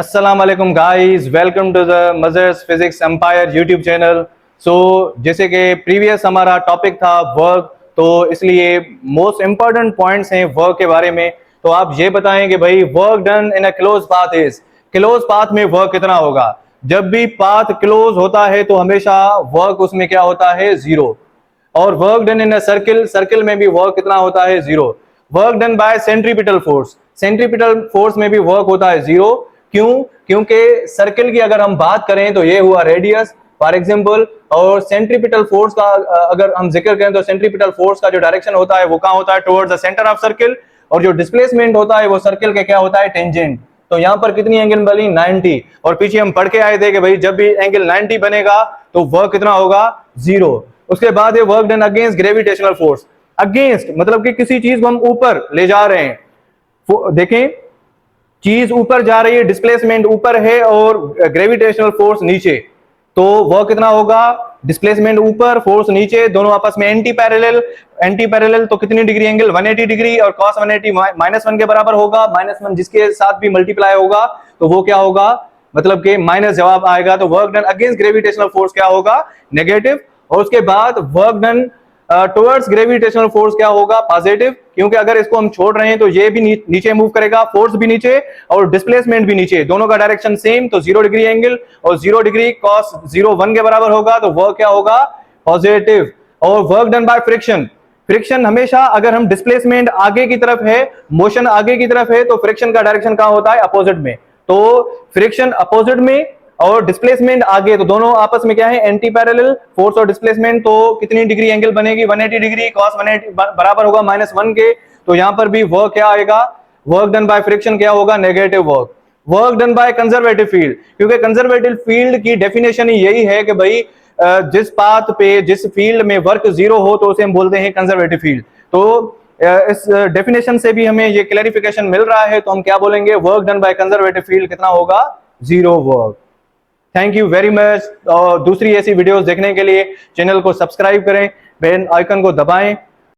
अस्सलाम वालेकुम guys, welcome to the मजर्स फिजिक्स एम्पायर यूट्यूब चैनल। जैसे कि प्रीवियस हमारा टॉपिक था वर्क, तो इसलिए मोस्ट इंपॉर्टेंट पॉइंट्स हैं वर्क के बारे में। तो आप ये बताएं कि भाई work done in a close path is, close path में वर्क कितना होगा। जब भी पाथ क्लोज होता है तो हमेशा वर्क उसमें क्या होता है, जीरो। और work done in a circle, circle में भी वर्क कितना होता है, zero. Work done by centripetal force, centripetal force में भी वर्क होता है जीरो। क्यों? क्योंकि सर्किल की अगर हम बात करें तो ये हुआ रेडियस फॉर एग्जांपल, और सेंट्रीपिटल फोर्स का अगर हम जिक्र करें तो सेंट्रीपिटल फोर्स का जो डायरेक्शन होता है वो कहां होता है, towards the centre of circle. और जो डिस्प्लेसमेंट होता है वो सर्किल के क्या होता है, टेंजेंट। तो यहां पर कितनी एंगल बनी, 90। और पीछे हम पढ़ के आए थे कि भाई जब भी एंगल 90 बनेगा तो वर्क कितना होगा, जीरो। उसके बाद ये work done against gravitational force, against मतलब कि किसी चीज को हम ऊपर ले जा रहे हैं। देखें, चीज ऊपर जा रही है, डिस्प्लेसमेंट ऊपर है और ग्रेविटेशनल फोर्स नीचे, तो वर्क कितना होगा, डिस्प्लेसमेंट ऊपर, फोर्स नीचे, दोनों आपस में एंटी पैरेलल। एंटी पैरेलल तो कितनी डिग्री एंगल, 180 डिग्री, और cos 180 -1 के बराबर होगा। -1 जिसके साथ भी मल्टीप्लाई होगा तो वो क्या होगा, मतलब कि माइनस जवाब आएगा। तो work done against gravitational force क्या होगा, नेगेटिव। और उसके बाद work done towards gravitational force क्या होगा, पॉजिटिव। क्योंकि अगर इसको हम छोड़ रहे हैं तो ये भी नीचे मूव करेगा, फोर्स भी नीचे और डिस्प्लेसमेंट भी नीचे, दोनों का डायरेक्शन सेम। तो 0 डिग्री एंगल और 0 डिग्री cos 0 1 के बराबर होगा, तो वर्क क्या होगा, पॉजिटिव। और work done by friction, friction हमेशा अगर हम डिस्प्लेसमेंट आगे की तरफ है, मोशन आगे की तरफ है, तो फ्रिक्शन का डायरेक्शन कहां होता है, अपोजिट में। तो फ्रिक्शन अपोजिट में और डिस्प्लेसमेंट आगे, तो दोनों आपस में क्या है, एंटी पैरेलल। फोर्स और डिस्प्लेसमेंट, तो कितनी डिग्री एंगल बनेगी, 180 डिग्री, cos 180 बराबर होगा -1 के। तो यहां पर भी वर्क क्या आएगा, वर्क डन बाय फ्रिक्शन क्या होगा, negative work. Work done by conservative field, क्योंकि कंजर्वेटिव फील्ड की डेफिनेशन ही यही है कि भाई जिस पाथ पे, जिस फील्ड में वर्क जीरो हो तो उसे हम बोलते हैं कंजर्वेटिव फील्ड। तो इस डेफिनेशन से भी हमें ये क्लैरिफिकेशन मिल रहा है, तो हम क्या बोलेंगे, work done by conservative field कितना होगा, zero work. Thank you very much. और दूसरी ऐसी वीडियोस देखने के लिए चैनल को सब्सक्राइब करें, बेल आइकन को दबाएं।